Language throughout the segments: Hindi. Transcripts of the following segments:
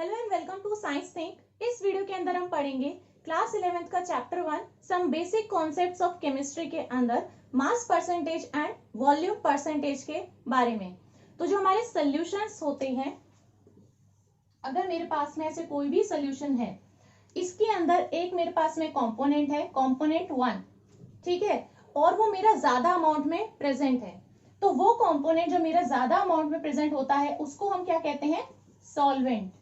Hello and welcome to science think. इस वीडियो के अंदर हम पढ़ेंगे क्लास 11th का chapter 1 some basic concepts of chemistry के अंदर mass percentage and volume percentage के बारे में। तो जो हमारे सॉल्यूशंस होते हैं, अगर मेरे पास में ऐसे कोई भी सॉल्यूशन है, इसके अंदर एक मेरे पास में कंपोनेंट है, कंपोनेंट 1, ठीक है, और वो मेरा ज्यादा अमाउंट में प्रेजेंट है, तो वो कंपोनेंट जो मेरा ज्यादा अमाउंट में प्रेजेंट होता है उसको हम क्या कहते हैं? सॉल्वेंट।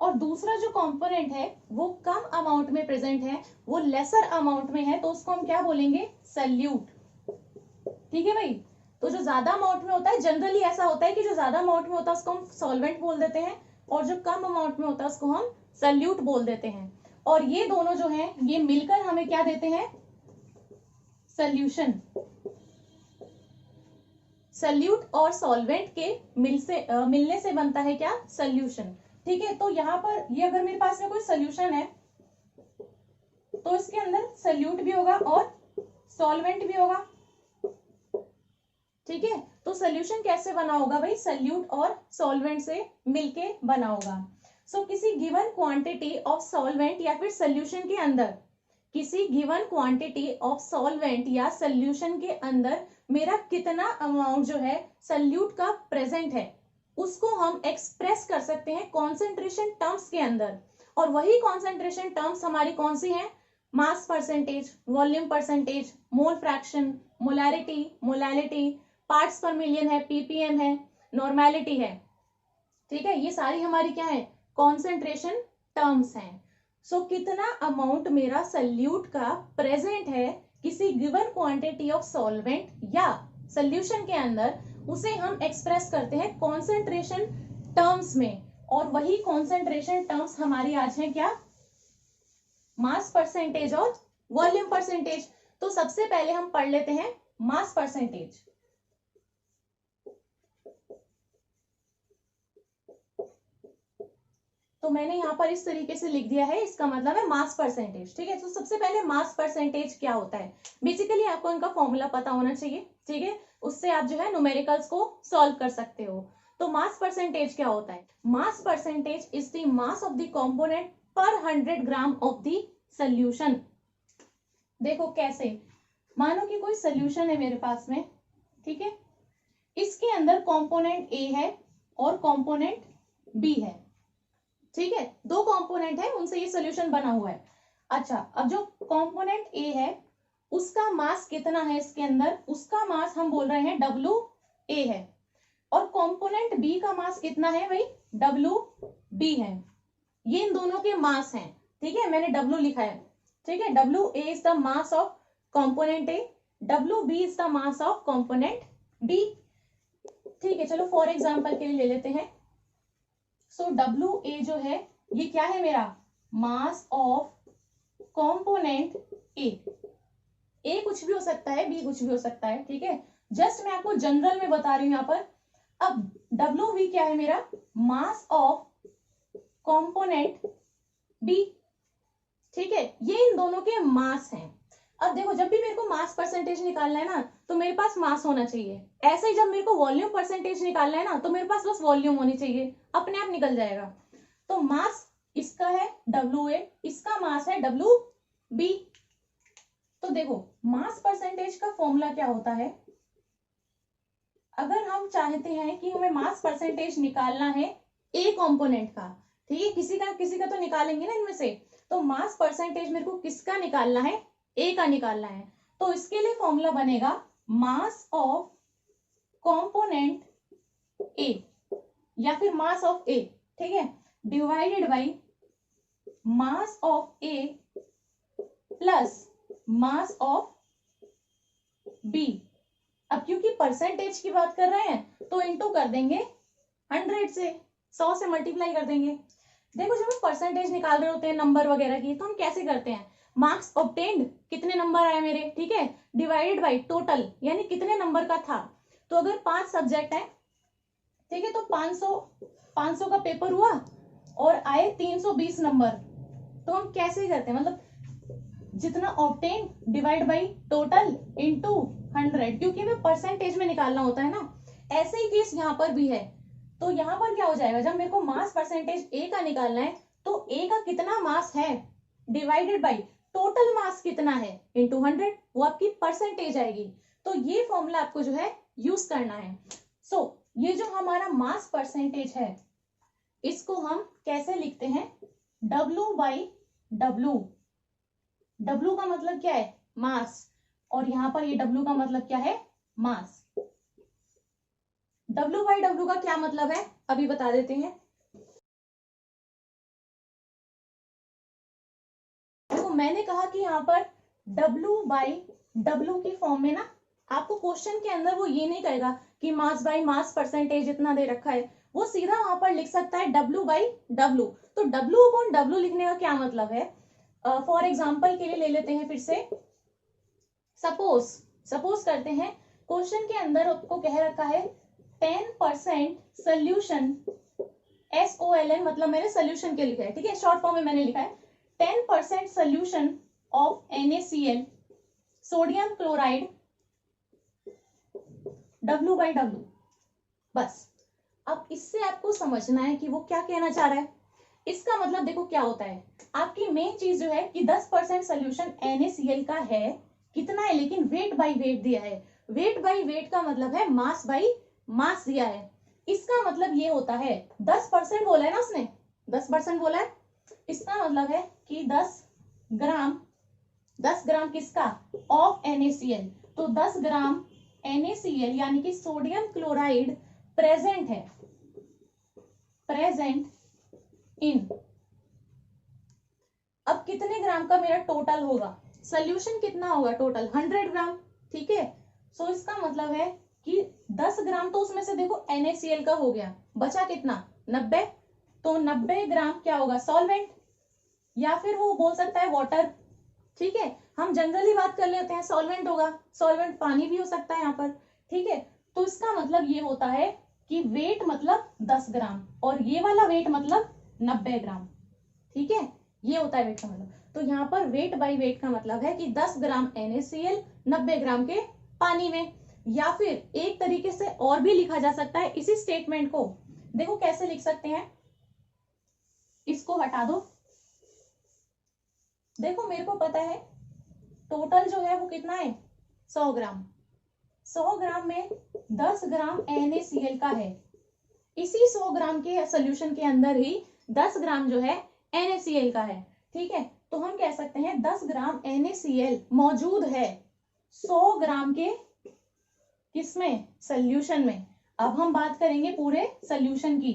और दूसरा जो कंपोनेंट है वो कम अमाउंट में प्रेजेंट है, वो लेसर अमाउंट में है, तो उसको हम क्या बोलेंगे? सल्यूट। ठीक है भाई। तो जो ज्यादा अमाउंट में होता है, जनरली ऐसा होता है कि जो ज्यादा अमाउंट में होता है उसको हम सॉल्वेंट बोल देते हैं, और जो कम अमाउंट में होता है उसको हम सल्यूट बोल देते हैं। और ये दोनों जो हैं ये मिलकर हमें क्या देते हैं? सल्यूशन। सल्यूट और सॉल्वेंट के मिलने से बनता है क्या? सल्यूशन। ठीक है। तो यहाँ पर ये अगर मेरे पास में कोई सॉल्यूशन है तो इसके अंदर सल्यूट भी होगा और सॉल्वेंट भी होगा। ठीक है। तो सॉल्यूशन कैसे बना होगा भाई? सल्यूट और सॉल्वेंट से मिलके बना होगा। सो किसी गिवन क्वांटिटी ऑफ सॉल्वेंट या फिर सॉल्यूशन के अंदर, किसी गिवन क्वांटिटी ऑफ सॉल्वेंट या सॉल्यूशन के अंदर मेरा कितना अमाउंट जो है सल्यूट का प्रेजेंट है, उसको हम एक्सप्रेस कर सकते हैं कॉन्सेंट्रेशन टर्म्स के अंदर। और वही कॉन्सेंट्रेशन टर्म्स हमारी कौन सी हैं? Mass percentage, volume percentage, mole fraction, molarity, molality, parts पर मिलियन है, पीपीएम है, नॉर्मेलिटी है। ठीक है। ये सारी हमारी क्या है? कॉन्सेंट्रेशन टर्म्स हैं। सो कितना अमाउंट मेरा सल्यूट का प्रेजेंट है किसी गिवन क्वांटिटी ऑफ सॉल्वेंट या सॉल्यूशन के अंदर, उसे हम एक्सप्रेस करते हैं कॉन्सेंट्रेशन टर्म्स में। और वही कॉन्सेंट्रेशन टर्म्स हमारी आज है क्या? मास परसेंटेज और वॉल्यूम परसेंटेज। तो सबसे पहले हम पढ़ लेते हैं मास परसेंटेज। तो मैंने यहां पर इस तरीके से लिख दिया है, इसका मतलब है मास परसेंटेज। ठीक है। तो सबसे पहले मास परसेंटेज क्या होता है? बेसिकली आपको इनका फॉर्मूला पता होना चाहिए। ठीक है। उससे आप जो है न्यूमेरिकल्स को सॉल्व कर सकते हो। तो मास परसेंटेज क्या होता है? Mass percentage is the mass of the component पर 100 ग्राम ऑफ द सोल्यूशन। देखो कैसे, मानो कि कोई सोल्यूशन है मेरे पास में, ठीक है, इसके अंदर कंपोनेंट ए है और कंपोनेंट बी है। ठीक है। दो कंपोनेंट है, उनसे ये सोल्यूशन बना हुआ है। अच्छा, अब जो कंपोनेंट ए है उसका मास कितना है इसके अंदर? उसका मास हम बोल रहे हैं डब्ल्यू ए है। और कंपोनेंट बी का मास कितना है भाई? डब्ल्यू बी है। ये इन दोनों के मास हैं। ठीक है। मैंने डब्ल्यू लिखा है। ठीक है। W A is the mass of component A, W B is the mass of component B. ठीक है। चलो फॉर एग्जाम्पल के लिए ले लेते हैं। सो डब्ल्यू ए जो है ये क्या है मेरा? मास ऑफ कंपोनेंट ए। ए कुछ भी हो सकता है, बी कुछ भी हो सकता है। ठीक है। जस्ट मैं आपको जनरल में बता रही हूं यहां पर। अब डब्ल्यू वी क्या है मेरा? Mass of component B. ठीक है। ये इन दोनों के मास हैं। अब देखो, जब भी मेरे को मास परसेंटेज निकालना है ना, तो मेरे पास मास होना चाहिए। ऐसे ही जब मेरे को वॉल्यूम परसेंटेज निकालना है ना, तो मेरे पास बस वॉल्यूम होनी चाहिए, अपने आप निकल जाएगा। तो मास इसका है डब्ल्यू ए, इसका मास है डब्ल्यू बी। तो देखो मास परसेंटेज का फॉर्मूला क्या होता है? अगर हम चाहते हैं कि हमें मास परसेंटेज निकालना है ए कंपोनेंट का, ठीक है, किसी का तो निकालेंगे ना इनमें से, तो मास परसेंटेज मेरे को किसका निकालना है? ए का निकालना है। तो इसके लिए फॉर्मूला बनेगा मास ऑफ कंपोनेंट ए या फिर मास ऑफ ए, ठीक है, divided by mass of A plus mass of B. अब क्योंकि परसेंटेज की बात कर रहे हैं तो इनटू कर देंगे 100 से, 100 से मल्टीप्लाई कर देंगे। देखो जब हम परसेंटेज निकाल रहे होते हैं नंबर वगैरह की, तो हम कैसे करते हैं? मार्क्स ऑब्टेन्ड, कितने नंबर आए मेरे, ठीक है, डिवाइडेड बाय टोटल, यानी कितने नंबर का था। तो अगर 5 सब्जेक्ट है, ठीक है, तो 500 का पेपर हुआ और आए 320 नंबर। तो हम कैसे करते हैं? मतलब जितना obtain divide by total into 100, क्योंकि हमें परसेंटेज में निकालना होता है ना। ऐसे ही केस यहां पर भी है। तो यहाँ पर क्या हो जाएगा, जब मेरे को मास परसेंटेज ए का निकालना है तो ए का कितना मास है डिवाइडेड बाई टोटल मास कितना है इंटू 100, वो आपकी परसेंटेज आएगी। तो ये फॉर्मूला आपको जो है यूज करना है। सो ये जो हमारा मास परसेंटेज है इसको हम कैसे लिखते हैं, W बाई W। W का मतलब क्या है, मास, और यहां पर ये W का मतलब क्या है, मास। W बाई W का क्या मतलब है अभी बता देते हैं। देखो मैंने कहा कि यहाँ पर W बाई W की फॉर्म में ना आपको क्वेश्चन के अंदर वो ये नहीं कहेगा कि मास बाई मास परसेंटेज इतना दे रखा है, वो सीधा वहां पर लिख सकता है W बाई W। तो W अपॉन W लिखने का क्या मतलब है, फॉर एग्जाम्पल के लिए ले लेते हैं फिर से। सपोज करते हैं क्वेश्चन के अंदर आपको कह रखा है 10% सोल्यूशन, SOLN मतलब मैंने सोल्यूशन के लिखा है, ठीक है, शॉर्ट फॉर्म में मैंने लिखा है 10% solution of NaCl sodium chloride W by W। बस अब इससे आपको समझना है कि वो क्या कहना चाह रहा है। इसका मतलब देखो क्या होता है, आपकी मेन चीज जो है कि 10% सोल्यूशन NaCl का है, कितना है लेकिन वेट बाई वेट दिया है। वेट बाई वेट का मतलब है मास बाई मास दिया है। इसका मतलब ये होता है 10% बोला है ना उसने, 10% बोला है, इसका मतलब है कि 10 ग्राम किसका, ऑफ NaCl। तो 10 ग्राम NaCl यानी कि सोडियम क्लोराइड प्रेजेंट है, प्रेजेंट इन। अब कितने ग्राम का मेरा टोटल होगा, सोल्यूशन कितना होगा टोटल 100 ग्राम, ठीक है। सो इसका मतलब है कि 10 ग्राम तो उसमें से देखो NaCl का हो गया, बचा कितना 90। तो 90 ग्राम क्या होगा, सॉल्वेंट, या फिर वो बोल सकता है वाटर, ठीक है। हम जनरली बात कर लेते हैं सॉल्वेंट होगा, सॉल्वेंट पानी भी हो सकता है यहाँ पर, ठीक है। तो इसका मतलब ये होता है कि वेट मतलब 10 ग्राम और ये वाला वेट मतलब 90 ग्राम, ठीक है, ये होता है वेट का मतलब। तो यहाँ पर वेट बाई वेट का मतलब है कि 10 ग्राम NaCl 90 ग्राम के पानी में। या फिर एक तरीके से और भी लिखा जा सकता है इसी स्टेटमेंट को, देखो कैसे लिख सकते हैं, इसको हटा दो। देखो मेरे को पता है टोटल जो है वो कितना है 100 ग्राम, 100 ग्राम में 10 ग्राम NaCl का है, इसी 100 ग्राम के सोल्यूशन के अंदर ही 10 ग्राम जो है NaCl का है, ठीक है। तो हम कह सकते हैं 10 ग्राम NaCl मौजूद है 100 ग्राम के किसमें, सोल्यूशन में। अब हम बात करेंगे पूरे सोल्यूशन की,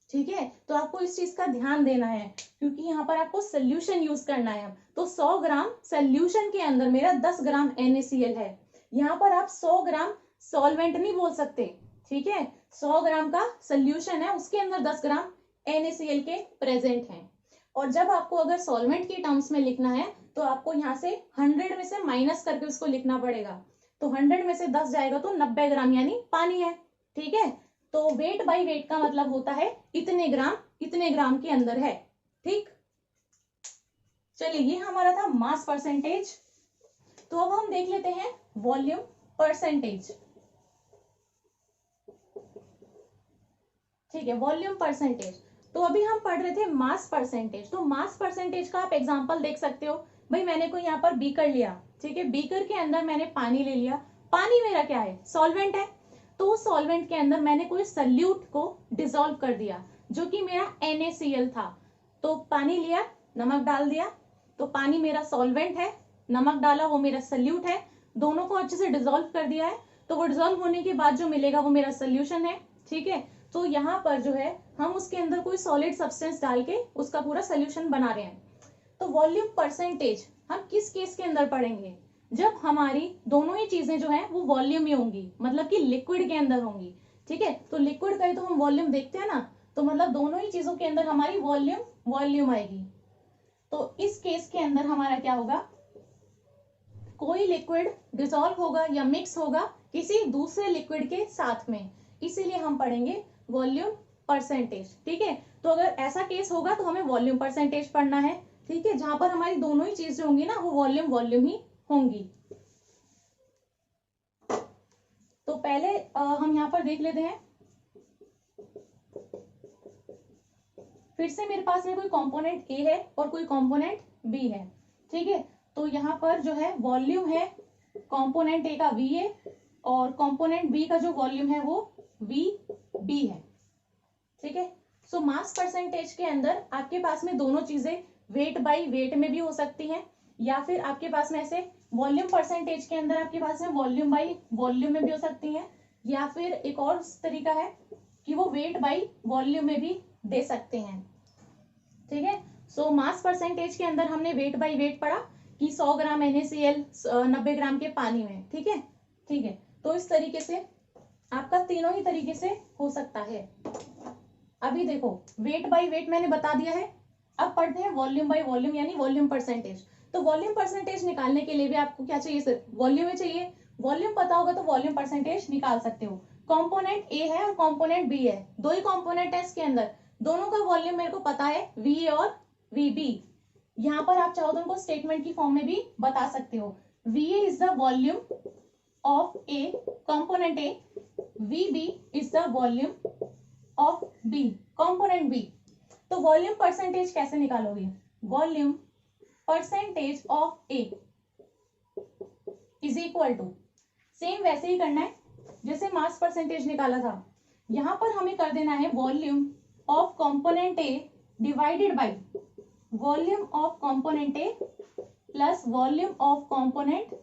ठीक है। तो आपको इस चीज का ध्यान देना है क्योंकि यहाँ पर आपको सोल्यूशन यूज करना है। तो 100 ग्राम सोल्यूशन के अंदर मेरा 10 ग्राम NaCl है, यहाँ पर आप 100 ग्राम सॉल्वेंट नहीं बोल सकते, ठीक है। 100 ग्राम का सोल्यूशन है उसके अंदर 10 ग्राम NaCl के प्रेजेंट हैं। और जब आपको अगर सॉल्वेंट के टर्म्स में लिखना है तो आपको यहाँ से 100 में से माइनस करके उसको लिखना पड़ेगा। तो 100 में से 10 जाएगा तो 90 ग्राम यानी पानी है, ठीक है। तो वेट बाई वेट का मतलब होता है इतने ग्राम के अंदर है, ठीक। चलिए ये हमारा था मास परसेंटेज। तो अब हम देख लेते हैं वॉल्यूम परसेंटेज, ठीक है, वॉल्यूम परसेंटेज। तो अभी हम पढ़ रहे थे मास परसेंटेज, तो मास परसेंटेज का आप एग्जांपल देख सकते हो। भाई मैंने कोई यहाँ पर बीकर लिया, ठीक है, बीकर के अंदर मैंने पानी ले लिया, पानी मेरा क्या है, सॉल्वेंट है। तो उस सॉल्वेंट के अंदर मैंने कोई सल्यूट को डिसॉल्व कर दिया जो कि मेरा NaCl था। तो पानी लिया, नमक डाल दिया, तो पानी मेरा सॉल्वेंट है, नमक डाला वो मेरा सल्यूट है, दोनों को अच्छे से डिसॉल्व कर दिया है। तो वो डिसॉल्व होने के बाद जो मिलेगा वो मेरा सोल्यूशन है, ठीक है। तो यहाँ पर जो है हम उसके अंदर कोई सॉलिड सब्सटेंस डाल के उसका पूरा सोल्यूशन बना रहे हैं। तो वॉल्यूम परसेंटेज हम किस केस के अंदर पढ़ेंगे, जब हमारी दोनों ही चीजें जो है वो वॉल्यूम में होंगी, मतलब कि लिक्विड के अंदर होंगी, ठीक है। तो लिक्विड का ही तो हम वॉल्यूम देखते हैं ना, तो मतलब दोनों ही चीजों के अंदर हमारी वॉल्यूम आएगी। तो इस केस के अंदर हमारा क्या होगा, कोई लिक्विड डिसॉल्व होगा या मिक्स होगा किसी दूसरे लिक्विड के साथ में, इसीलिए हम पढ़ेंगे वॉल्यूम परसेंटेज, ठीक है। तो अगर ऐसा केस होगा तो हमें वॉल्यूम परसेंटेज पढ़ना है, ठीक है, जहां पर हमारी दोनों ही चीजें होंगी ना वो वॉल्यूम ही होंगी। तो पहले हम यहाँ पर देख लेते हैं फिर से मेरे पास में कोई कंपोनेंट ए है और कोई कंपोनेंट बी है, ठीक है। तो यहाँ पर जो है वॉल्यूम है कंपोनेंट ए का वी ए और कंपोनेंट बी का जो वॉल्यूम है वो वी बी है, ठीक है। सो मास परसेंटेज के अंदर आपके पास में दोनों चीजें वेट बाई वेट में भी हो सकती हैं, या फिर आपके पास में ऐसे वॉल्यूम परसेंटेज के अंदर आपके पास में वॉल्यूम बाई वॉल्यूम में भी हो सकती हैं, या फिर एक और तरीका है कि वो वेट बाई वॉल्यूम में भी दे सकते हैं, ठीक है। सो मास परसेंटेज के अंदर हमने वेट बाई वेट पढ़ा कि 100 ग्राम NaCl 90 ग्राम के पानी में, ठीक है, ठीक है। तो इस तरीके से आपका तीनों ही तरीके से हो सकता है। अभी देखो वेट बाई वेट मैंने बता दिया है, अब पढ़ते हैं वॉल्यूम बाई वॉल्यूम यानी वॉल्यूम परसेंटेज। तो वॉल्यूम परसेंटेज निकालने के लिए भी आपको क्या चाहिए, सिर्फ वॉल्यूम ही चाहिए। वॉल्यूम पता होगा तो वॉल्यूम परसेंटेज निकाल सकते हो। कंपोनेंट ए है और कंपोनेंट बी है, दो ही कंपोनेंट है इसके अंदर, दोनों का वॉल्यूम मेरे को पता है वी और वी बी। यहाँ पर आप चाहो तो उनको स्टेटमेंट की फॉर्म में भी बता सकते हो। V A is the volume of A component A, V B is the volume of B component B. तो वॉल्यूम परसेंटेज कैसे निकालोगे, volume percentage of A is equal to, same वैसे ही करना है जैसे मास परसेंटेज निकाला था। यहां पर हमें कर देना है volume of component A divided by volume of component A plus volume of component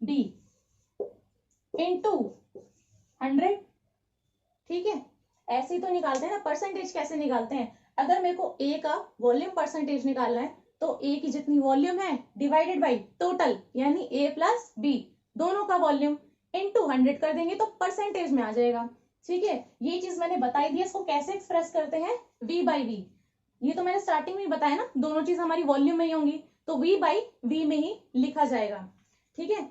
B into 100, ठीक है। ऐसे ही तो निकालते हैं ना परसेंटेज। कैसे निकालते हैं, अगर मेरे को ए का वॉल्यूम परसेंटेज निकालना है तो ए की जितनी वॉल्यूम है डिवाइडेड बाय टोटल यानी ए प्लस बी दोनों का वॉल्यूम इनटू 100 कर देंगे तो परसेंटेज में आ जाएगा, ठीक है। ये चीज मैंने बताई दी, इसको कैसे एक्सप्रेस करते हैं, वी बाई वी। ये तो मैंने स्टार्टिंग में बताया ना, दोनों चीज हमारी वॉल्यूम में ही होंगी तो वी बाई वी में ही लिखा जाएगा, ठीक है।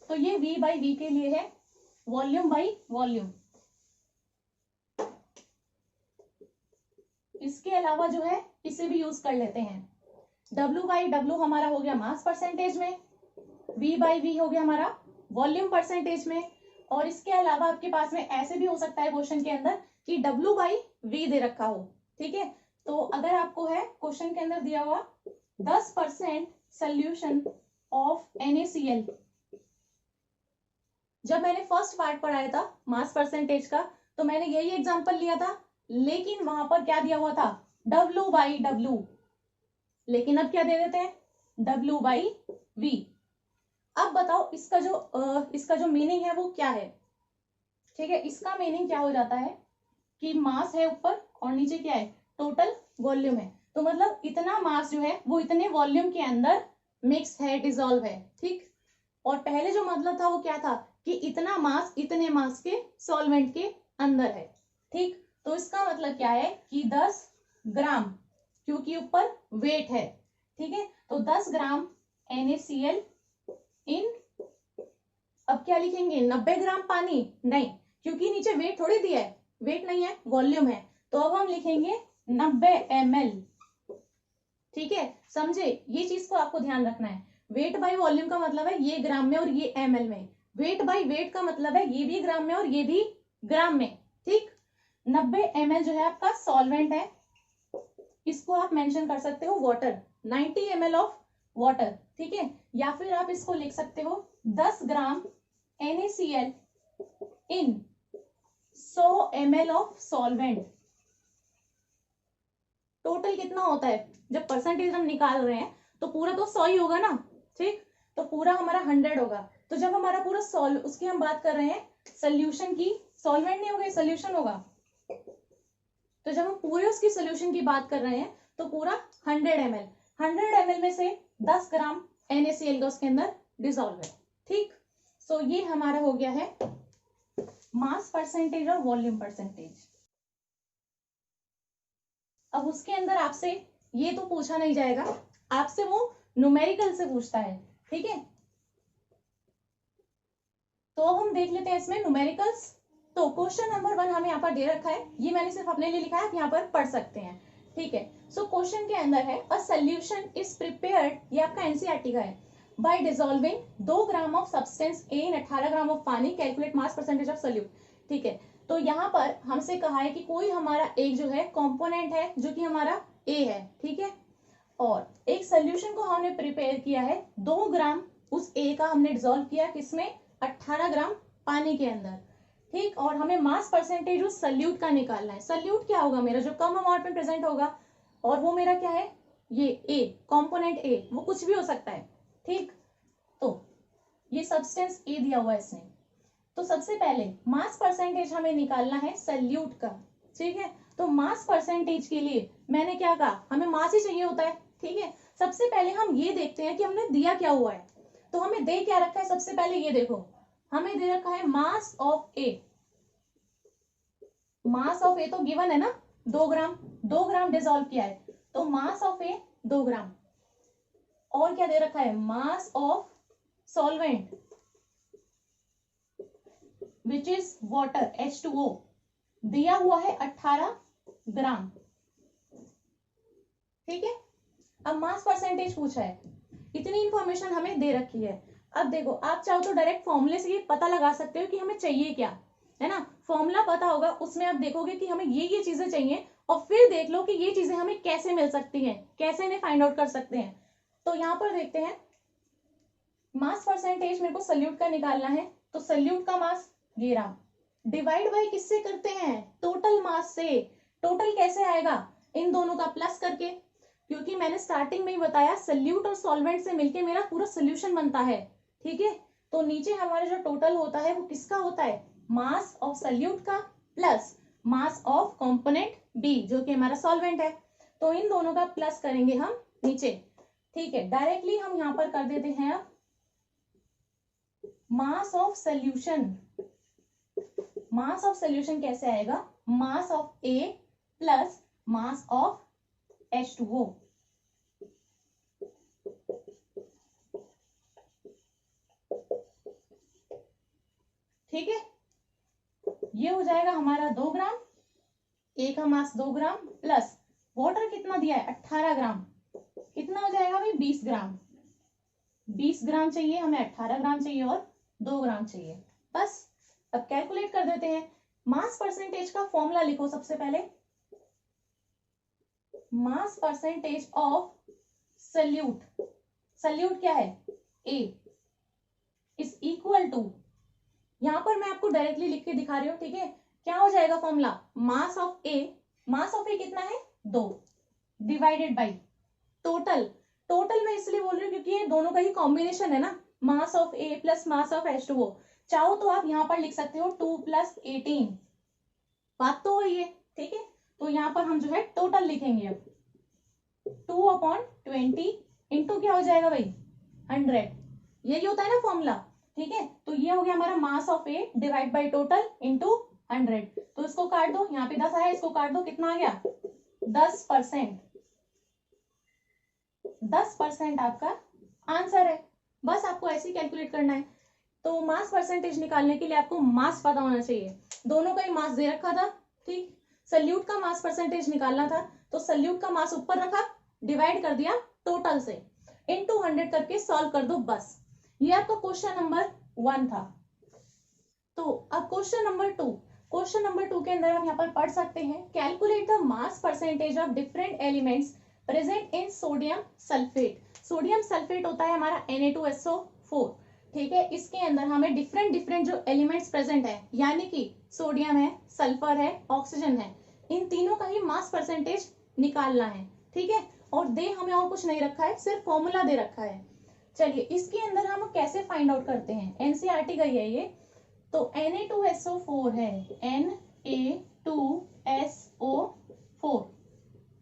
तो ये वी बाई वी के लिए है वॉल्यूम बाई वॉल्यूम। इसके अलावा जो है इसे भी यूज कर लेते हैं। W बाई W हमारा हो गया मास परसेंटेज में, V बाई V हो गया हमारा वॉल्यूम परसेंटेज में, और इसके अलावा आपके पास में ऐसे भी हो सकता है क्वेश्चन के अंदर कि W बाई V दे रखा हो, ठीक है। तो अगर आपको है क्वेश्चन के अंदर दिया हुआ 10% सोल्यूशन ऑफ NaCl, जब मैंने फर्स्ट पार्ट पढ़ाया था मास परसेंटेज का तो मैंने यही एग्जांपल लिया था, लेकिन वहां पर क्या दिया हुआ था W बाई W, लेकिन अब क्या दे देते हैं W बाई V। अब बताओ इसका जो मीनिंग है वो क्या है, ठीक है। इसका मीनिंग क्या हो जाता है कि मास है ऊपर और नीचे क्या है टोटल वॉल्यूम है, तो मतलब इतना मास जो है वो इतने वॉल्यूम के अंदर मिक्स है, डिसॉल्व है, ठीक। और पहले जो मतलब था वो क्या था कि इतना मास इतने मास के सॉल्वेंट के अंदर है, ठीक। तो इसका मतलब क्या है कि 10 ग्राम, क्योंकि ऊपर वेट है, ठीक है। तो 10 ग्राम NaCl इन, अब क्या लिखेंगे 90 ग्राम पानी, नहीं क्योंकि नीचे वेट थोड़ी दिया है, वेट नहीं है वॉल्यूम है, तो अब हम लिखेंगे 90 ml, ठीक है। समझे, ये चीज को आपको ध्यान रखना है। वेट बाई वॉल्यूम का मतलब है ये ग्राम में और ये ml में, वेट बाई वेट का मतलब है ये भी ग्राम में और ये भी ग्राम में, ठीक। 90 ml जो है आपका सॉल्वेंट है, इसको आप मेंशन कर सकते हो वाटर, 90 ml ऑफ वाटर, ठीक है। या फिर आप इसको लिख सकते हो 10 ग्राम NaCl in 100 ml of solvent. Total कितना होता है, जब परसेंटेज हम निकाल रहे हैं तो पूरा तो 100 ही होगा ना, ठीक। तो पूरा हमारा 100 होगा, तो जब हमारा पूरा उसकी हम बात कर रहे हैं सोल्यूशन की, सॉल्वेंट नहीं होगा सोल्यूशन होगा, तो जब हम पूरे उसकी सोल्यूशन की बात कर रहे हैं तो पूरा 100 ml में से 10 ग्राम NaCl का उसके अंदर डिसॉल्व है, ठीक। सो ये हमारा हो गया है मास परसेंटेज और वॉल्यूम परसेंटेज। अब उसके अंदर आपसे ये तो पूछा नहीं जाएगा, आपसे वो न्यूमेरिकल से पूछता है, ठीक है। तो अब हम देख लेते हैं इसमें न्यूमेरिकल्स। तो क्वेश्चन नंबर 1 हमें यहाँ पर दे रखा है, ये मैंने सिर्फ अपने लिए लिखा है, आप यहाँ पर पढ़ सकते हैं, ठीक है। सो क्वेश्चन के अंदर है अ सोल्यूशन इज प्रिपेयर्ड, ये आपका एनसीईआरटी का है, by dissolving 2 gram of substance A in 18 gram of pani, calculate mass percentage of solute, ठीक है। तो यहाँ पर हमसे कहा है कि कोई हमारा एक जो है कंपोनेंट है जो कि हमारा ए है, ठीक है, और एक सोल्यूशन को हमने प्रिपेयर किया है 2 ग्राम उस ए का हमने डिसॉल्व किया किसमें, 18 ग्राम पानी के अंदर, ठीक। और हमें मास परसेंटेज उस सल्यूट का निकालना है। सल्यूट क्या होगा मेरा, जो कम अमाउंट में प्रेजेंट होगा, और वो मेरा क्या है, ये ए, कंपोनेंट ए, वो कुछ भी हो सकता है, ठीक। तो ये सब्सटेंस ए दिया हुआ है इसने। तो सबसे पहले मास परसेंटेज हमें निकालना है सल्यूट का, ठीक है। तो मास परसेंटेज के लिए मैंने क्या कहा, हमें मास ही चाहिए होता है, ठीक है। सबसे पहले हम ये देखते हैं कि हमने दिया क्या हुआ है। तो हमें दे क्या रखा है, सबसे पहले ये देखो, हमें दे रखा है mass of A. Mass of ए तो गिवन है ना, 2 ग्राम, 2 ग्राम डिसॉल्व किया है, तो मास ऑफ ए 2 ग्राम। और क्या दे रखा है, mass of solvent which is water, H2O, दिया हुआ है 18 ग्राम, ठीक है। अब मास परसेंटेज पूछा है, इतनी इंफॉर्मेशन हमें दे रखी है। अब देखो, आप चाहो तो डायरेक्ट फॉर्मूले से ये पता लगा सकते हो कि हमें चाहिए क्या, है ना। फॉर्मूला पता होगा, उसमें आप देखोगे कि हमें ये चीजें चाहिए, और फिर देख लो कि ये चीजें हमें कैसे मिल सकती हैं, कैसे इन्हें फाइंड आउट कर सकते हैं। तो यहाँ पर देखते हैं, मास परसेंटेज मेरे को सल्यूट का निकालना है, तो सल्यूट का मास 11 डिवाइड बाई किससे करते हैं, टोटल मास से। टोटल कैसे आएगा, इन दोनों का प्लस करके, क्योंकि मैंने स्टार्टिंग में ही बताया सल्यूट और सॉल्वेंट से मिलके मेरा पूरा सोल्यूशन बनता है, ठीक है। तो नीचे हमारे जो टोटल होता है वो किसका होता है, मास ऑफ सल्यूट का plus mass of component B जो कि हमारा सॉल्वेंट है। तो इन दोनों का प्लस करेंगे हम नीचे, ठीक है। डायरेक्टली हम यहाँ पर कर देते हैं अब mass of solution. Mass of solution कैसे आएगा, मास of A plus mass of H2O, ठीक है। ये हो जाएगा हमारा 2 ग्राम, ए का मास 2 ग्राम प्लस वाटर कितना दिया है, 18 ग्राम, कितना हो जाएगा भाई, 20 ग्राम। 20 ग्राम चाहिए हमें, 18 ग्राम चाहिए और 2 ग्राम चाहिए, बस। अब कैलकुलेट कर देते हैं। मास परसेंटेज का फॉर्मूला लिखो सबसे पहले, mass percentage of solute, solute क्या है, ए, इज इक्वल टू, यहां पर मैं आपको डायरेक्टली लिख के दिखा रही हूं, ठीक है। क्या हो जाएगा formula, mass of A, mass of A कितना है 2 डिवाइडेड बाई टोटल। टोटल मैं इसलिए बोल रही हूँ क्योंकि ये दोनों का ही कॉम्बिनेशन है ना, मास of A plus mass of H2O। चाहो तो आप यहाँ पर लिख सकते हो 2 + 18, बात तो वही है, ठीक है। तो यहाँ पर हम जो है टोटल लिखेंगे अब 2/20 इंटू क्या हो जाएगा भाई 100, यही होता है ना फॉर्मूला, ठीक है। तो ये हो गया हमारा मास of A divide by total into 100। तो इसको काट दो, यहाँ पे 10 आया, इसको काट दो, कितना आ गया 10%। 10% आपका आंसर है, बस आपको ऐसे ही कैलकुलेट करना है। तो मास परसेंटेज निकालने के लिए आपको मास पता होना चाहिए, दोनों का ही मास दे रखा था, ठीक। सल्यूट का मास परसेंटेज निकालना था, तो सल्यूट का मास ऊपर रखा, डिवाइड कर दिया टोटल से, इनटू 100 करके सॉल्व कर दो, बस। ये आपका क्वेश्चन नंबर 1 था। तो अब क्वेश्चन नंबर 2, क्वेश्चन नंबर 2 के अंदर हम यहाँ पर पढ़ सकते हैं, calculate the mass percentage of different elements present in sodium sulphate. Sodium sulphate होता है हमारा Na2SO4, ठीक है। इसके अंदर हमें डिफरेंट जो एलिमेंट्स प्रेजेंट है, यानी कि सोडियम है, सल्फर है, ऑक्सीजन है, इन तीनों का ही मास परसेंटेज निकालना है, ठीक है। और दे हमें और कुछ नहीं रखा है, सिर्फ फॉर्मूला दे रखा है। चलिए इसके अंदर हम कैसे फाइंड आउट करते हैं, एनसीईआरटी का ही है ये। तो Na2SO4 है, Na2SO4,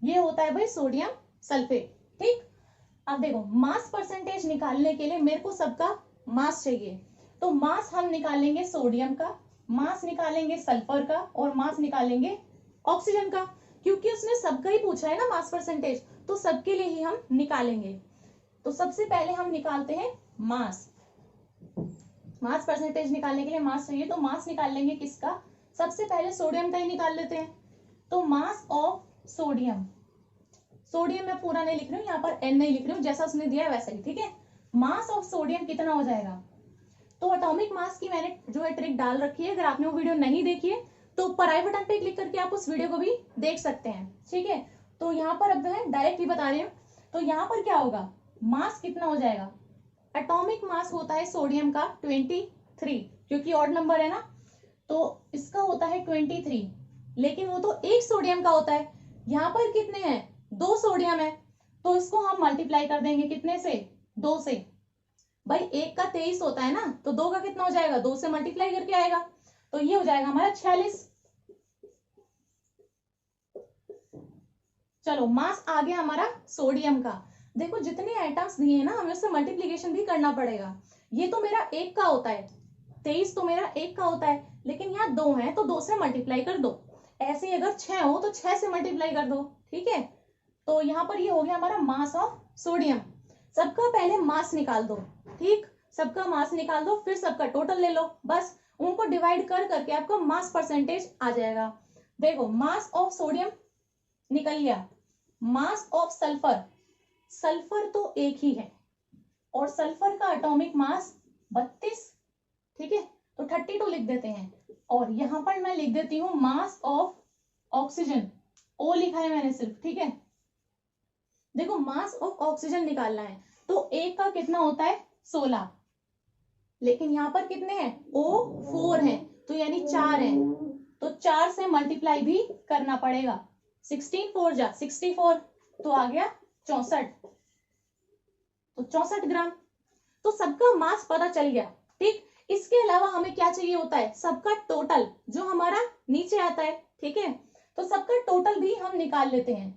ये होता है भाई सोडियम सल्फेट, ठीक। अब देखो मास परसेंटेज निकालने के लिए मेरे को सबका मास चाहिए, तो मास हम निकालेंगे सोडियम का, मास निकालेंगे सल्फर का, और मास निकालेंगे ऑक्सीजन का, क्योंकि उसने सबका ही पूछा है ना मास परसेंटेज, तो सबके लिए ही हम निकालेंगे। तो सबसे पहले हम निकालते हैं मास, मास परसेंटेज निकालने के लिए मास चाहिए, तो मास निकाल लेंगे किसका, सबसे पहले सोडियम का ही निकाल लेते हैं। तो मास ऑफ सोडियम, सोडियम मैं पूरा नहीं लिख रही हूँ, यहाँ पर N नहीं लिख रही हूँ, जैसा उसने दिया है वैसा ही, ठीक है। मास ऑफ सोडियम कितना हो जाएगा, तो एटॉमिक मास की मैंने जो है ट्रिक डाल रखी है, अगर आपने वो वीडियो नहीं देखी है तो ऊपर आई बटन पे क्लिक करके आप उस वीडियो को भी देख सकते हैं, ठीक है। तो यहाँ पर अब है डायरेक्टली बता रही हूँ। तो यहाँ पर क्या होगा, मास कितना हो जाएगा, एटॉमिक मास होता है सोडियम का 23, क्योंकि ऑड नंबर है ना, तो इसका होता है 23, लेकिन वो तो एक सोडियम का होता है। यहाँ पर कितने हैं, 2 सोडियम है, तो इसको हम मल्टीप्लाई कर देंगे कितने से, 2 से। भाई एक का 23 होता है ना, तो 2 का कितना हो जाएगा, 2 से मल्टीप्लाई करके आएगा, तो ये हो जाएगा हमारा 46। चलो मास आ गया हमारा सोडियम का। देखो जितने आइटम्स दिए हैं ना, हमें उससे मल्टीप्लीकेशन भी करना पड़ेगा। ये तो मेरा एक का होता है, 23 तो मेरा एक का होता है, लेकिन यहाँ 2 है तो 2 से मल्टीप्लाई कर दो। ऐसे ही अगर 6 हो तो 6 से मल्टीप्लाई कर दो, ठीक है। तो यहाँ पर ये हो गया हमारा मास ऑफ सोडियम। सबका पहले मास निकाल दो, ठीक, सबका मास निकाल दो, फिर सबका टोटल ले लो, बस उनको डिवाइड कर करके आपको मास परसेंटेज आ जाएगा। देखो मास ऑफ सोडियम निकल गया, मास ऑफ सल्फर, सल्फर तो एक ही है और सल्फर का एटॉमिक मास 32, ठीक है, तो 32 लिख देते हैं। और यहां पर मैं लिख देती हूँ मास ऑफ ऑक्सीजन, ओ लिखा है मैंने सिर्फ, ठीक है। देखो मास ऑफ ऑक्सीजन निकालना है, तो एक का कितना होता है 16, लेकिन यहाँ पर कितने हैं, O4 है, तो यानी 4 है, तो 4 से मल्टीप्लाई भी करना पड़ेगा। 16 4 जा 64, तो आ गया 64, तो 64 ग्राम। तो सबका मास पता चल गया, ठीक। इसके अलावा हमें क्या चाहिए होता है, सबका टोटल जो हमारा नीचे आता है, ठीक है। तो सबका टोटल भी हम निकाल लेते हैं।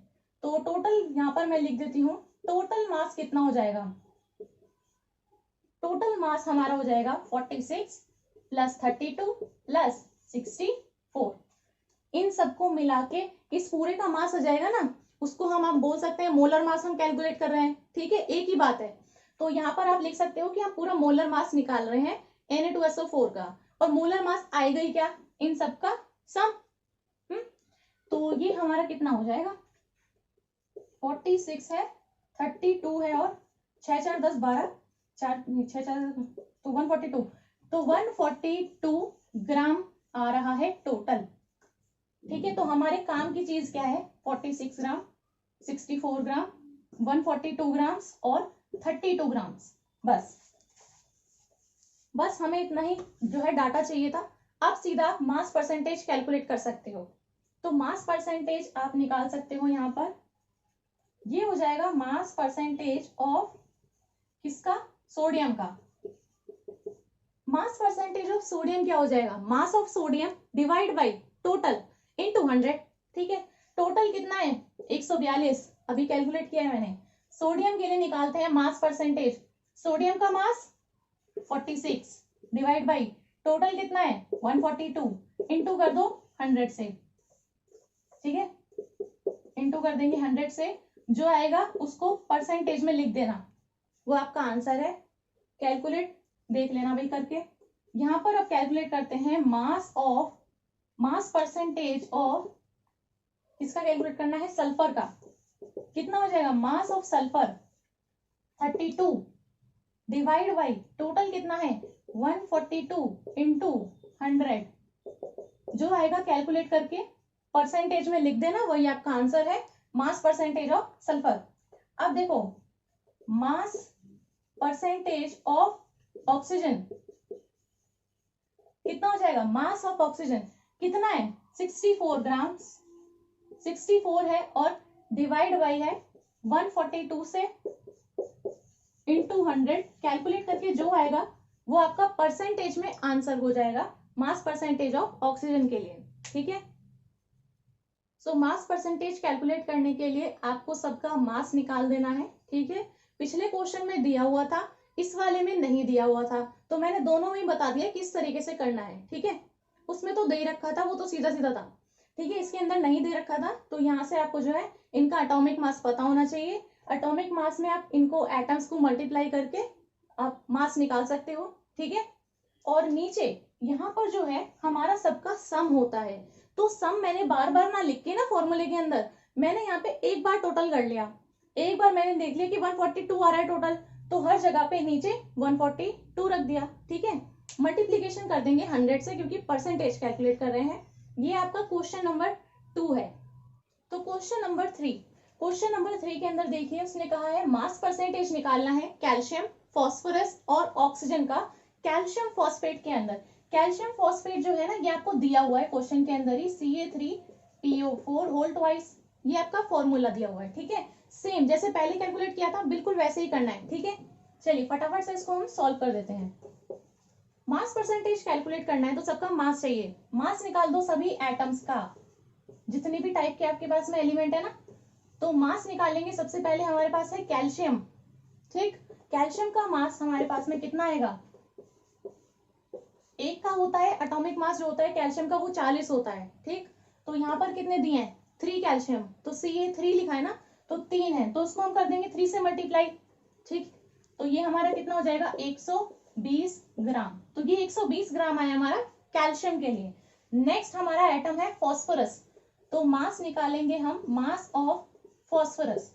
तो टोटल यहाँ पर मैं लिख देती हूँ, टोटल मास कितना हो जाएगा, टोटल मास हमारा हो जाएगा 46 प्लस 32 प्लस 64। इन सबको मिला के इस पूरे का मास हो जाएगा ना, उसको हम बोल सकते हैं मोलर मास हम कैलकुलेट कर रहे हैं, ठीक है, एक ही बात है। तो यहाँ पर आप लिख सकते हो कि हम पूरा मोलर मास निकाल रहे हैं Na2SO4 का, और मोलर मास आएगा ही क्या, इन सबका सम। तो ये हमारा कितना हो जाएगा, 46 है, 32 है, और 6 4 10 12, 4 6 4 तो 142, तो 142 ग्राम आ रहा है टोटल, ठीक है। तो हमारे काम की चीज क्या है, 46 ग्राम, 64 ग्राम, 142 ग्राम्स और 32 ग्राम्स, बस हमें इतना ही जो है डाटा चाहिए था। अब सीधा मास परसेंटेज कैलकुलेट कर सकते हो। तो मास परसेंटेज आप निकाल सकते हो, यहाँ पर ये हो जाएगा मास परसेंटेज ऑफ किसका, सोडियम का। मास परसेंटेज ऑफ सोडियम क्या हो जाएगा, mass of sodium divide by total into 100, ठीक है। टोटल कितना है 142, अभी कैलकुलेट किया है मैंने। सोडियम के लिए निकालते हैं मास परसेंटेज, सोडियम का मास 46 डिवाइड बाई टोटल कितना है 142, इंटू कर दो 100 से, ठीक है, इंटू कर देंगे 100 से, जो आएगा उसको परसेंटेज में लिख देना, वो आपका आंसर है। कैलकुलेट देख लेना भाई करके। यहां पर अब कैलकुलेट करते हैं मास परसेंटेज ऑफ किसका कैलकुलेट करना है, सल्फर का। कितना हो जाएगा, mass of sulphur 32 divide by total कितना है 142 इंटू 100, जो आएगा कैलकुलेट करके परसेंटेज में लिख देना, वही आपका आंसर है, मास परसेंटेज ऑफ सल्फर। अब देखो मास परसेंटेज ऑफ ऑक्सीजन कितना हो जाएगा, मास ऑफ ऑक्सीजन कितना है 64 ग्राम, 64 है, और डिवाइड बाई है 142 से इंटू 100, कैलकुलेट करके जो आएगा वो आपका परसेंटेज में आंसर हो जाएगा, मास परसेंटेज ऑफ ऑक्सीजन के लिए, ठीक है। सो मास परसेंटेज कैलकुलेट करने के लिए आपको सबका मास निकाल देना है, ठीक है। पिछले क्वेश्चन में दिया हुआ था, इस वाले में नहीं दिया हुआ था, तो मैंने दोनों में बता दिया किस तरीके से करना है, ठीक है। उसमें तो दे रखा था, वो तो सीधा सीधा था, ठीक है। इसके अंदर नहीं दे रखा था, तो यहाँ से आपको जो है इनका एटॉमिक मास पता होना चाहिए। एटॉमिक मास में आप इनको एटम्स को मल्टीप्लाई करके आप मास निकाल सकते हो, ठीक है। और नीचे यहाँ पर जो है हमारा सबका सम होता है, तो सम मैंने बार बार ना लिख के ना फॉर्मूले के अंदर, मैंने यहाँ पे एक बार टोटल कर लिया, एक बार मैंने देख लिया कि 142 आ रहा है टोटल, तो हर जगह पे नीचे 142 रख दिया, ठीक है। मल्टीप्लीकेशन कर देंगे 100 से, क्योंकि परसेंटेज कैलकुलेट कर रहे हैं, ये आपका क्वेश्चन नंबर 2 है। तो क्वेश्चन नंबर 3 के अंदर देखिए उसने कहा है मास परसेंटेज निकालना है कैल्शियम, फॉस्फोरस और ऑक्सीजन का कैल्शियम फॉस्फेट के अंदर। कैल्शियम फॉस्फेट जो है ना ये आपको दिया हुआ है क्वेश्चन के अंदर ही, Ca3PO4 होल ट्वाइस, ये आपका फॉर्मूला दिया हुआ है। ठीक है, सेम जैसे पहले कैलकुलेट किया था बिल्कुल वैसे ही करना है। ठीक है, चलिए फटाफट से इसको हम सॉल्व कर देते हैं। मास परसेंटेज कैलकुलेट करना है तो सबका मास चाहिए, मास निकाल दो सभी एटम्स का, जितने भी टाइप के आपके पास में एलिमेंट है ना, तो मास निकालेंगे। सबसे पहले हमारे पास है कैल्शियम। ठीक, कैल्शियम का मास हमारे पास में कितना आएगा, एक का होता है एटॉमिक मास जो होता है कैल्शियम का वो 40 होता है। ठीक, तो यहाँ पर कितने दिए हैं 3 कैल्शियम, तो Ca3 लिखा है ना, तो 3 है तो उसको हम कर देंगे 3 से मल्टीप्लाई। ठीक, तो ये हमारा कितना हो जाएगा 120 ग्राम, तो ये 120 ग्राम आया हमारा कैल्शियम के लिए। नेक्स्ट हमारा एटम है फॉस्फोरस, तो मास निकालेंगे हम, mass of phosphorus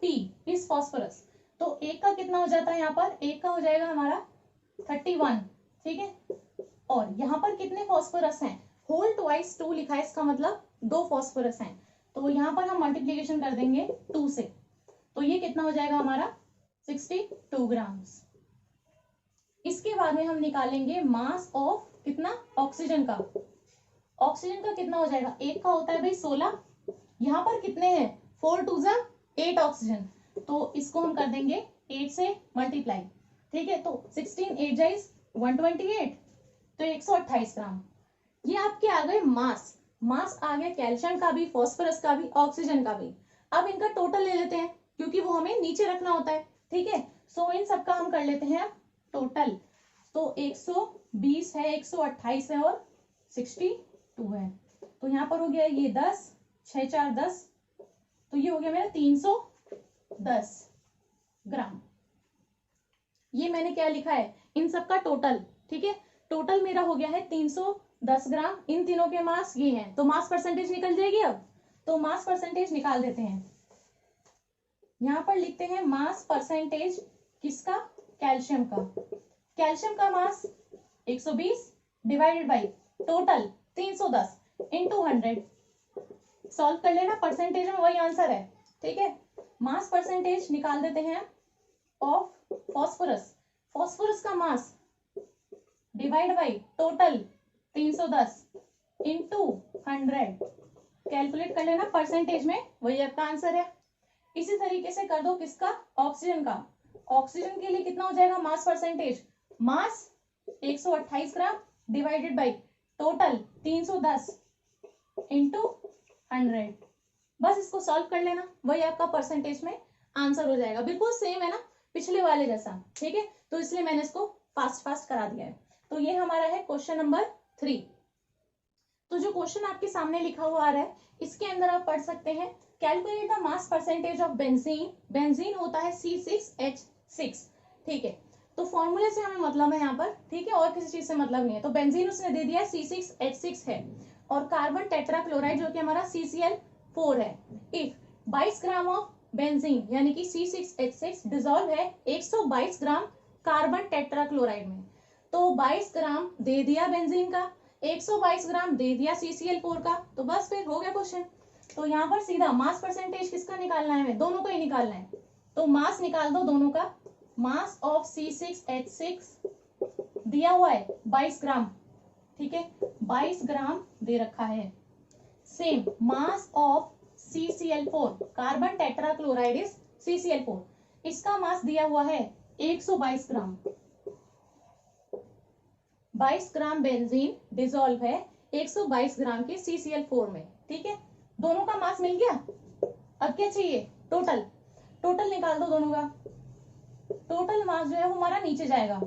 P is phosphorus, तो एक का कितना हो जाता है यहाँ पर, एक का हो जाएगा हमारा 31। ठीक है, और यहाँ पर कितने फॉस्फोरस हैं, होल ट्वाइस 2 लिखा है, इसका मतलब 2 फॉस्फोरस हैं, तो यहाँ पर हम मल्टीप्लीकेशन कर देंगे 2 से, तो ये कितना हो जाएगा हमारा 62 ग्राम्स। इसके बाद में हम निकालेंगे मास ऑफ कितना, ऑक्सीजन का। ऑक्सीजन का कितना हो जाएगा, एक का होता है भाई 16, यहाँ पर कितने हैं 4 2 8 ऑक्सीजन, तो इसको हम कर देंगे 8 से मल्टीप्लाई। ठीक है, तो 16 8 जाइज 128, तो 128 ग्राम। ये आपके आ गए मास, मास आ गया कैल्शियम का भी, फॉस्फोरस का भी, ऑक्सीजन का भी। अब इनका टोटल ले लेते हैं क्योंकि वो हमें नीचे रखना होता है। ठीक है, सो इन सबका हम कर लेते हैं टोटल, तो 120 है, 128 है और 62 है, तो यहाँ पर हो गया ये 10 6 4 10, तो ये हो गया मेरा 310 ग्राम। ये मैंने क्या लिखा है, इन सबका टोटल। ठीक है, टोटल मेरा हो गया है 310 ग्राम, इन तीनों के मास ये हैं, तो मास परसेंटेज निकल जाएगी। अब तो मास परसेंटेज निकाल देते हैं, यहां पर लिखते हैं मास परसेंटेज किसका, कैल्शियम का। कैल्शियम का मास 120 divided by total 310 into 100, solve कर लेना, परसेंटेज में वही आंसर है। ठीक है, मास परसेंटेज निकाल देते हैं ऑफ फॉस्फोरस, फॉस्फोरस का mass divide by total 310 into 100, calculate कर लेना, परसेंटेज में वही आपका आंसर है। इसी तरीके से कर दो किसका, ऑक्सीजन का। ऑक्सीजन के लिए कितना हो जाएगा mass percentage, mass 128 gram divided by total 310 into 100, बस इसको सॉल्व कर लेना, वही आपका परसेंटेज में आंसर हो जाएगा। बिल्कुल सेम है ना पिछले वाले जैसा। ठीक है, तो इसलिए मैंने इसको फास्ट करा दिया है। तो ये हमारा है क्वेश्चन नंबर 3। तो जो क्वेश्चन आपके सामने लिखा हुआ आ रहा है इसके अंदर आप पढ़ सकते हैं calculate the mass percentage of benzene. Benzene होता है C6H6। ठीक है, तो फॉर्मूले से हमें मतलब है यहाँ पर। ठीक है, और किसी चीज से मतलब नहीं है। तो बेंजीन उसने दे दिया C6H6 है, और कार्बन टेट्राक्लोराइड जो कि हमारा CCl4 है। इफ 22 ग्राम ऑफ बेंजीन यानी कि C6H6 डिजोल्व है 122 ग्राम कार्बन टेट्राक्लोराइड में, तो 22 ग्राम दे दिया बेंजीन का, 122 ग्राम दे दिया CCl4 का, तो बस फिर हो गया क्वेश्चन। तो यहाँ पर सीधा मास परसेंटेज किसका निकालना है, हमें दोनों को ही निकालना है। तो मास निकाल दो दोनों का, मास ऑफ C6H6 दिया हुआ है 22 ग्राम। ठीक है, 22 ग्राम दे रखा है। Same mass of CCl4 carbon tetrachloride is CCl4, इसका मास दिया हुआ है 122 ग्राम। 22 ग्राम बेंजीन डिसॉल्व है 122 ग्राम के CCl4 में। ठीक है, दोनों का मास मिल गया। अब क्या चाहिए, टोटल। टोटल निकाल दो दोनों का। टोटल मास जो है वो हमारा नीचे जाएगा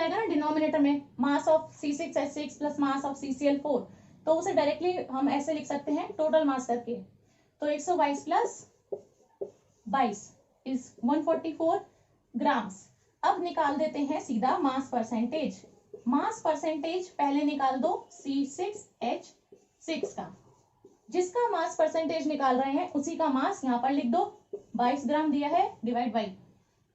ना डिनोमिनेटर में, mass of C6H6 plus mass of CCl4, तो उसे डायरेक्टली हम ऐसे लिख सकते हैं टोटल मास करके। तो 122 प्लस 22 इज 144 ग्राम्स। अब निकाल देते हैं सीधा मास परसेंटेज। मास परसेंटेज पहले निकाल दो C6H6 का, जिसका मास परसेंटेज निकाल रहे हैं उसी का मास यहाँ पर लिख दो। 22 ग्राम दिया है डिवाइड बाई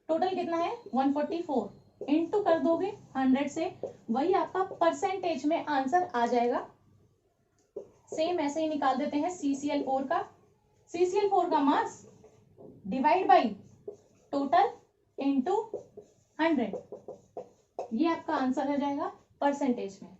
टोटल कितना है 144, इनटू कर दोगे 100 से, वही आपका परसेंटेज में आंसर आ जाएगा। सेम ऐसे ही निकाल देते हैं CCl4 का। CCl4 का mass divide by total into 100, ये आपका आंसर आ जाएगा परसेंटेज में।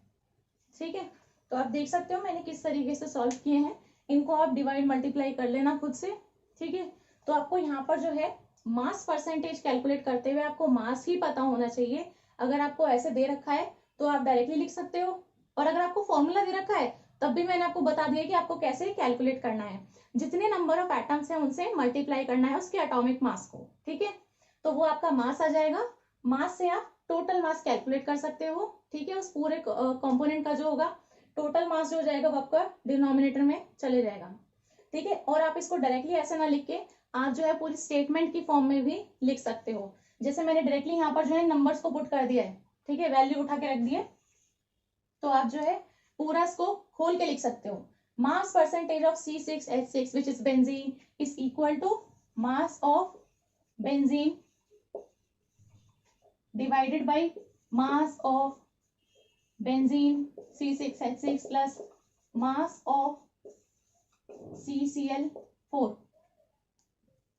ठीक है, तो आप देख सकते हो मैंने किस तरीके से सॉल्व किए हैं। इनको आप डिवाइड मल्टीप्लाई कर लेना खुद से। ठीक है, तो आपको यहाँ पर जो है मास परसेंटेज कैलकुलेट करते हुए आपको मास ही पता होना चाहिए। अगर आपको ऐसे दे रखा है तो आप डायरेक्टली लिख सकते हो, और अगर आपको फॉर्मूला दे रखा है तब भी मैंने आपको बता दिया कि आपको कैसे कैलकुलेट करना है। जितने नंबर ऑफ एटम्स हैं उनसे मल्टीप्लाई करना है उसके एटॉमिक मास को। ठीक है, तो वो आपका मास आ जाएगा। मास से आप टोटल मास कैलकुलेट कर सकते हो। ठीक है, उस पूरे कंपोनेंट का जो होगा टोटल मास जो हो जाएगा वो आपका डिनोमिनेटर में चले जाएगा। ठीक है, और आप इसको डायरेक्टली ऐसे ना लिख के आप जो है पूरी स्टेटमेंट की फॉर्म में भी लिख सकते हो। जैसे मैंने डायरेक्टली यहाँ पर जो है नंबर्स को पुट कर दिया है, ठीक है, वैल्यू उठा के रख दिए, तो आप जो है पूरा इसको खोल के लिख सकते हो। मास percentage of C6H6 which is benzene is equal to mass of benzene divided by mass of benzene C6H6 plus mass of CCl4।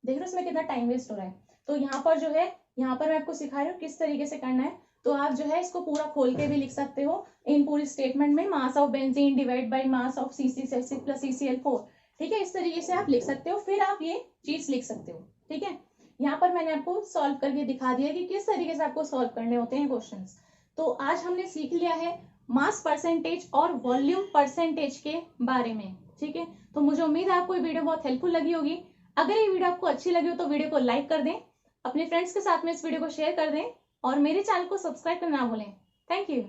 देख रहे हो इसमें कितना टाइम वेस्ट हो रहा है। तो यहाँ पर जो है, यहाँ पर मैं आपको सिखा रही हूँ किस तरीके से करना है। तो आप जो है इसको पूरा खोल के भी लिख सकते हो इन पूरी स्टेटमेंट में, mass of benzene divide by mass of C6H6 plus CCl4। ठीक है, इस तरीके से आप लिख सकते हो, फिर आप ये चीज लिख सकते हो। ठीक है, यहाँ पर मैंने आपको सॉल्व करके दिखा दिया कि किस तरीके से आपको सॉल्व करने होते हैं क्वेश्चंस। तो आज हमने सीख लिया है मास परसेंटेज और वॉल्यूम परसेंटेज के बारे में। ठीक है, तो मुझे उम्मीद है आपको ये वीडियो बहुत हेल्पफुल लगी होगी। अगर ये वीडियो आपको अच्छी लगी हो तो वीडियो को लाइक कर दें, अपने फ्रेंड्स के साथ में इस वीडियो को शेयर कर दें, और मेरे चैनल को सब्सक्राइब करना ना भूलें। Thank you.